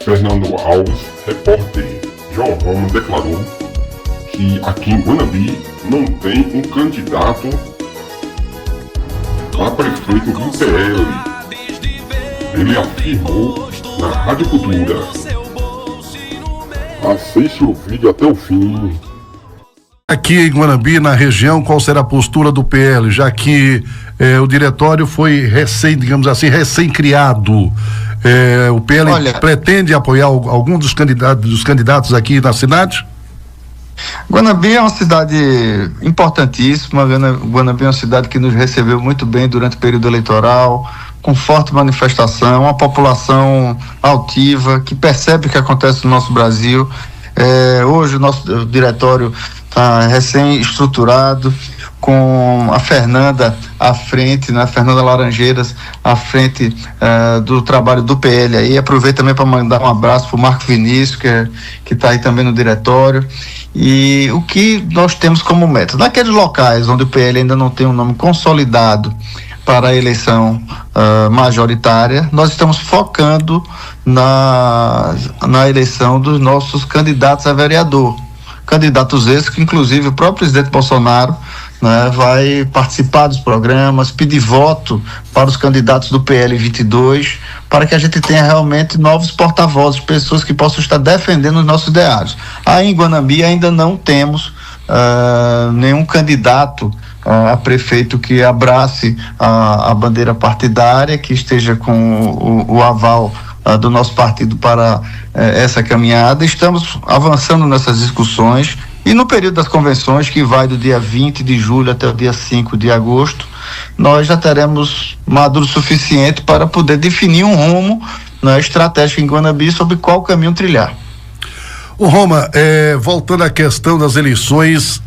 Fernando Alves, repórter João, declarou que aqui em Guanabi não tem um candidato a prefeito do PL. Ele afirmou na Rádio Cultura. Assiste o vídeo até o fim. Aqui em Guanabi, na região, qual será a postura do PL, já que o diretório foi recém-criado? O PL pretende apoiar algum dos candidatos aqui na cidade? Guanabi é uma cidade importantíssima. Guanabi é uma cidade que nos recebeu muito bem durante o período eleitoral, com forte manifestação, uma população altiva, que percebe o que acontece no nosso Brasil. Hoje o nosso diretório está recém-estruturado, com a Fernanda à frente, né? Fernanda Laranjeiras à frente do trabalho do PL aí. Aproveito também para mandar um abraço para o Marco Vinícius, que está aí também no diretório. E o que nós temos como meta? Naqueles locais onde o PL ainda não tem um nome consolidado para a eleição majoritária, nós estamos focando na eleição dos nossos candidatos a vereador. Candidatos esses que, inclusive, o próprio presidente Bolsonaro, né, vai participar dos programas, pedir voto para os candidatos do PL 22, para que a gente tenha realmente novos porta-vozes, pessoas que possam estar defendendo os nossos ideários. Aí em Guanabi ainda não temos nenhum candidato a prefeito que abrace a bandeira partidária, que esteja com o aval do nosso partido para essa caminhada. Estamos avançando nessas discussões e no período das convenções, que vai do dia 20 de julho até o dia 5 de agosto, nós já teremos maduro o suficiente para poder definir um rumo, né, estratégico em Guanabi sobre qual caminho trilhar. O Roma, voltando à questão das eleições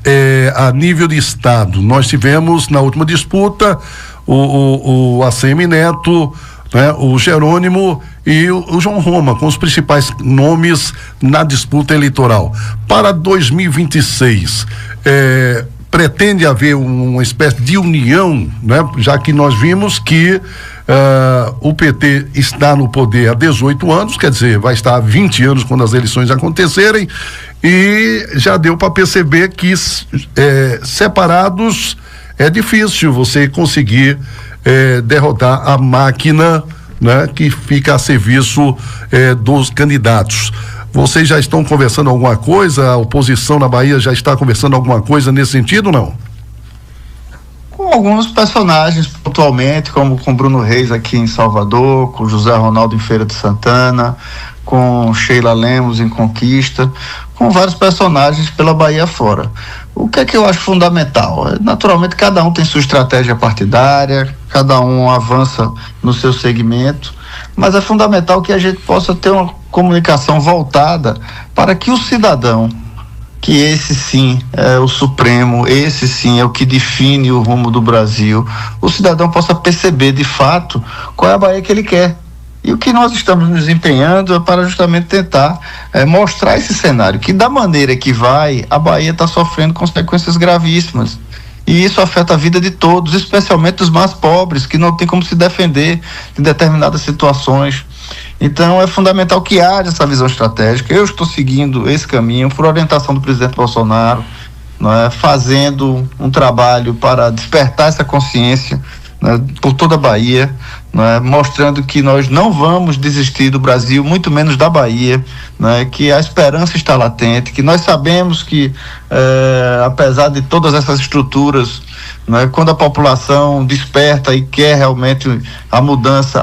a nível de estado, nós tivemos na última disputa o ACM Neto, né, o Jerônimo e o João Roma, com os principais nomes na disputa eleitoral. Para 2026, pretende haver uma espécie de união, né, já que nós vimos que o PT está no poder há 18 anos, quer dizer, vai estar há 20 anos quando as eleições acontecerem, e já deu para perceber que separados é difícil você conseguir derrotar a máquina, né, que fica a serviço dos candidatos. Vocês já estão conversando alguma coisa? A oposição na Bahia já está conversando alguma coisa nesse sentido, não? Com alguns personagens pontualmente, como com Bruno Reis aqui em Salvador, com José Ronaldo em Feira de Santana, com Sheila Lemos em Conquista, com vários personagens pela Bahia fora. O que é que eu acho fundamental? Naturalmente, cada um tem sua estratégia partidária, cada um avança no seu segmento, mas é fundamental que a gente possa ter uma comunicação voltada para que o cidadão, que esse sim é o supremo, esse sim é o que define o rumo do Brasil, o cidadão possa perceber de fato qual é a Bahia que ele quer. E o que nós estamos nos empenhando é para justamente tentar mostrar esse cenário, que da maneira que vai, a Bahia está sofrendo consequências gravíssimas. E isso afeta a vida de todos, especialmente dos mais pobres, que não tem como se defender de determinadas situações. Então é fundamental que haja essa visão estratégica. Eu estou seguindo esse caminho por orientação do presidente Bolsonaro, né, fazendo um trabalho para despertar essa consciência, né, por toda a Bahia, né, mostrando que nós não vamos desistir do Brasil, muito menos da Bahia, né, que a esperança está latente, que nós sabemos que apesar de todas essas estruturas, né, quando a população desperta e quer realmente a mudança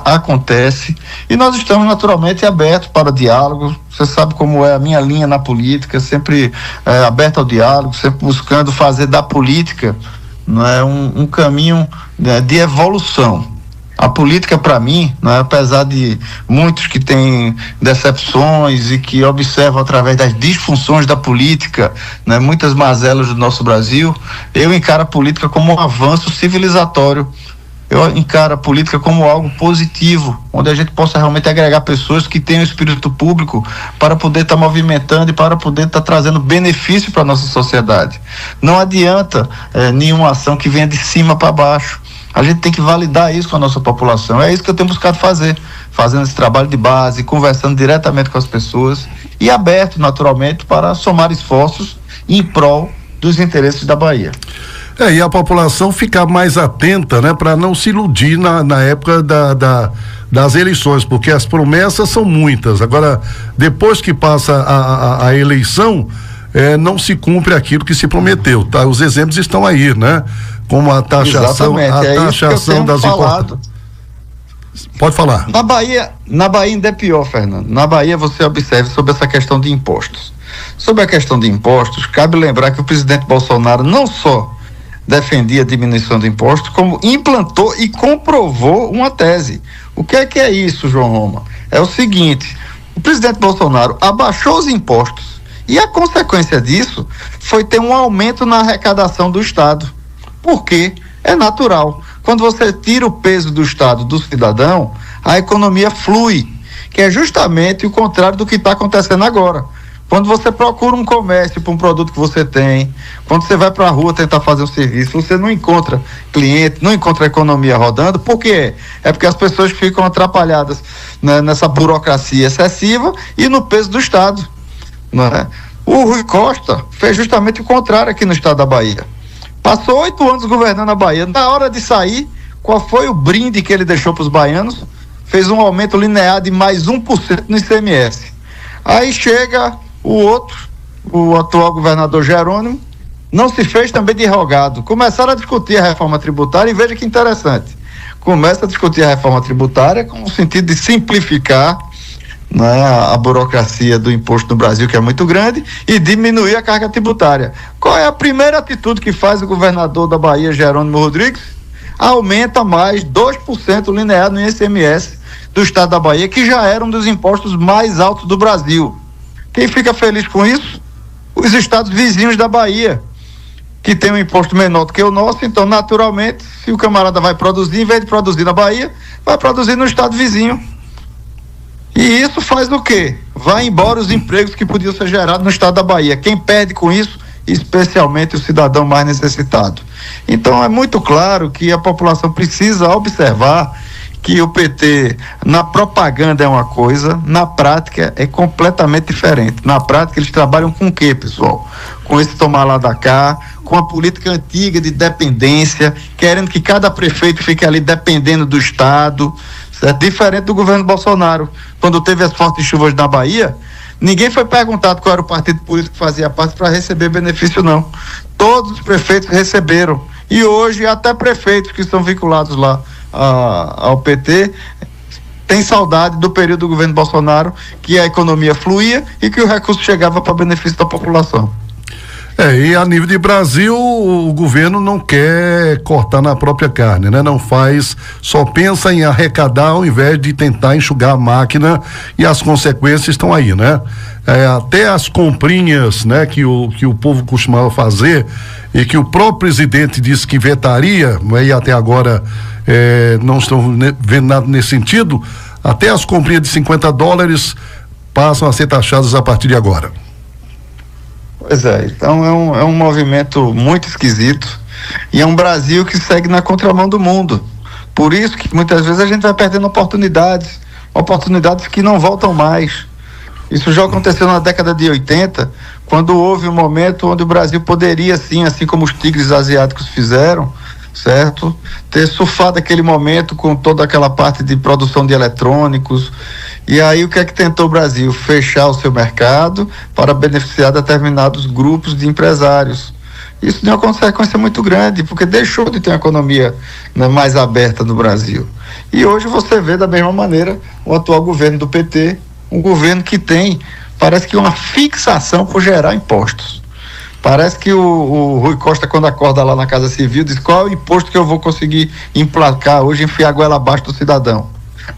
acontece, e nós estamos naturalmente abertos para o diálogo. Você sabe como é a minha linha na política, sempre aberto ao diálogo, sempre buscando fazer da política, né, um caminho, né, de evolução. A política, para mim, né, apesar de muitos que têm decepções e que observam através das disfunções da política, né, muitas mazelas do nosso Brasil, eu encaro a política como um avanço civilizatório. Eu encaro a política como algo positivo, onde a gente possa realmente agregar pessoas que tenham espírito público para poder estar movimentando e para poder estar trazendo benefício para a nossa sociedade. Não adianta nenhuma ação que venha de cima para baixo. A gente tem que validar isso com a nossa população. É isso que eu tenho buscado fazer, fazendo esse trabalho de base, conversando diretamente com as pessoas e aberto, naturalmente, para somar esforços em prol dos interesses da Bahia. E a população ficar mais atenta, né, para não se iludir na época das eleições, porque as promessas são muitas. Agora, depois que passa a eleição, não se cumpre aquilo que se prometeu, tá? Os exemplos estão aí, né? Como a taxação, das importações. Pode falar. Na Bahia ainda é pior, Fernando. Na Bahia você observa sobre essa questão de impostos. Sobre a questão de impostos, cabe lembrar que o presidente Bolsonaro não só defendia a diminuição de impostos, como implantou e comprovou uma tese. O que é isso, João Roma? É o seguinte: o presidente Bolsonaro abaixou os impostos e a consequência disso foi ter um aumento na arrecadação do Estado. Por quê? É natural. Quando você tira o peso do Estado do cidadão, a economia flui, que é justamente o contrário do que está acontecendo agora. Quando você procura um comércio para um produto que você tem, quando você vai para a rua tentar fazer um serviço, você não encontra cliente, não encontra a economia rodando. Por quê? É porque as pessoas ficam atrapalhadas, né, nessa burocracia excessiva e no peso do Estado, né? O Rui Costa fez justamente o contrário aqui no estado da Bahia. Passou 8 anos governando a Bahia. Na hora de sair, qual foi o brinde que ele deixou para os baianos? Fez um aumento linear de mais 1% no ICMS. Aí chega o atual governador Jerônimo, não se fez também de rogado. Começaram a discutir a reforma tributária e veja que interessante. Começa a discutir a reforma tributária com o sentido de simplificar, né, a burocracia do imposto no Brasil, que é muito grande, e diminuir a carga tributária. Qual é a primeira atitude que faz o governador da Bahia, Jerônimo Rodrigues? Aumenta mais 2% linear no ICMS do estado da Bahia, que já era um dos impostos mais altos do Brasil. Quem fica feliz com isso? Os estados vizinhos da Bahia, que tem um imposto menor do que o nosso. Então, naturalmente, se o camarada vai produzir, em vez de produzir na Bahia, vai produzir no estado vizinho. E isso faz o quê? Vai embora os empregos que podiam ser gerados no estado da Bahia. Quem perde com isso? Especialmente o cidadão mais necessitado. Então é muito claro que a população precisa observar que o PT, na propaganda é uma coisa, na prática é completamente diferente. Na prática eles trabalham com o quê, pessoal? Com esse tomar lá da cá, com a política antiga de dependência, querendo que cada prefeito fique ali dependendo do Estado. É diferente do governo Bolsonaro. Quando teve as fortes chuvas na Bahia, ninguém foi perguntado qual era o partido político que fazia parte para receber benefício, não. Todos os prefeitos receberam. E hoje até prefeitos que estão vinculados lá ao PT têm saudade do período do governo Bolsonaro, que a economia fluía e que o recurso chegava para benefício da população. E a nível de Brasil, o governo não quer cortar na própria carne, né? Não faz, só pensa em arrecadar ao invés de tentar enxugar a máquina, e as consequências estão aí, né? Até as comprinhas, né, que o povo costumava fazer e que o próprio presidente disse que vetaria, e até agora não estão vendo nada nesse sentido, até as comprinhas de $50 passam a ser taxadas a partir de agora. Pois é, então é um movimento muito esquisito e é um Brasil que segue na contramão do mundo. Por isso que muitas vezes a gente vai perdendo oportunidades que não voltam mais. Isso já aconteceu na década de 80, quando houve um momento onde o Brasil poderia, sim, assim como os tigres asiáticos fizeram, certo? Ter surfado aquele momento com toda aquela parte de produção de eletrônicos. E aí o que é que tentou o Brasil? Fechar o seu mercado para beneficiar determinados grupos de empresários. Isso tem uma consequência muito grande, porque deixou de ter uma economia, né, mais aberta no Brasil. E hoje você vê da mesma maneira o atual governo do PT, um governo que tem, parece que uma fixação por gerar impostos. Parece que o Rui Costa, quando acorda lá na Casa Civil, diz: qual é o imposto que eu vou conseguir emplacar hoje, enfiar a goela abaixo do cidadão?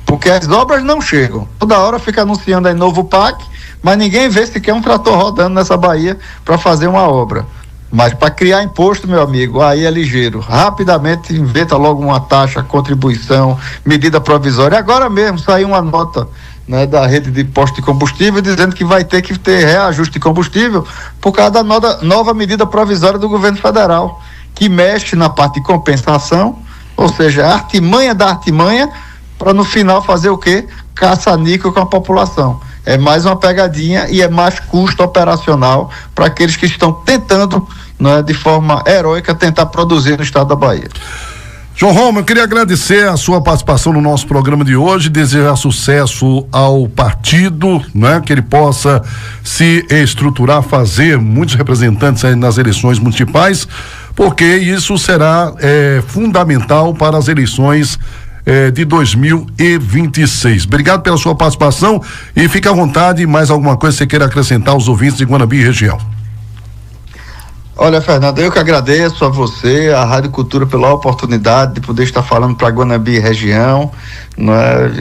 Porque as obras não chegam. Toda hora fica anunciando aí novo PAC, mas ninguém vê sequer um trator rodando nessa Bahia para fazer uma obra. Mas para criar imposto, meu amigo, aí é ligeiro. Rapidamente inventa logo uma taxa, contribuição, medida provisória. Agora mesmo saiu uma nota, né, da rede de postos de combustível dizendo que vai ter reajuste de combustível por causa da nova medida provisória do governo federal, que mexe na parte de compensação Ou seja, a artimanha da artimanha para no final fazer o quê? Caça-níquel com a população. É mais uma pegadinha e é mais custo operacional para aqueles que estão tentando, né, de forma heróica, tentar produzir no estado da Bahia. João Roma, eu queria agradecer a sua participação no nosso programa de hoje, desejar sucesso ao partido, né? Que ele possa se estruturar, fazer muitos representantes aí nas eleições municipais, porque isso será fundamental para as eleições de 2026. Obrigado pela sua participação e fique à vontade, mais alguma coisa que você queira acrescentar aos ouvintes de Guanambi e região. Olha, Fernando, eu que agradeço a você, a Rádio Cultura, pela oportunidade de poder estar falando para Guanambi e região, né?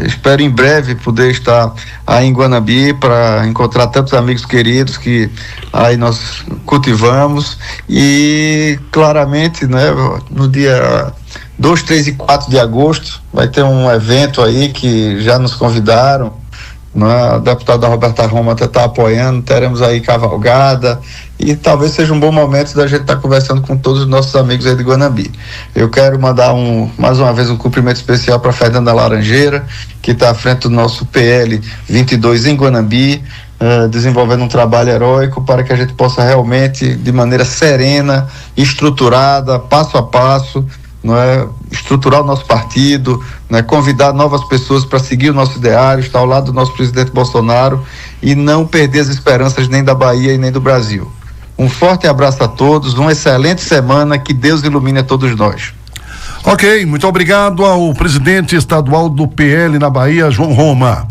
Espero em breve poder estar aí em Guanambi para encontrar tantos amigos queridos que aí nós cultivamos e claramente, né, no dia 2, 3 e 4 de agosto vai ter um evento aí que já nos convidaram, a deputada Roberta Roma até está apoiando, teremos aí cavalgada e talvez seja um bom momento da gente estar conversando com todos os nossos amigos aí de Guanambi. Eu quero mandar mais uma vez um cumprimento especial para Fernanda Laranjeira, que está à frente do nosso PL 22 em Guanambi, desenvolvendo um trabalho heróico para que a gente possa realmente, de maneira serena, estruturada, passo a passo, estruturar o nosso partido, convidar novas pessoas para seguir o nosso ideário, estar ao lado do nosso presidente Bolsonaro e não perder as esperanças nem da Bahia e nem do Brasil. Um forte abraço a todos, uma excelente semana, que Deus ilumine a todos nós. Ok, muito obrigado ao presidente estadual do PL na Bahia, João Roma.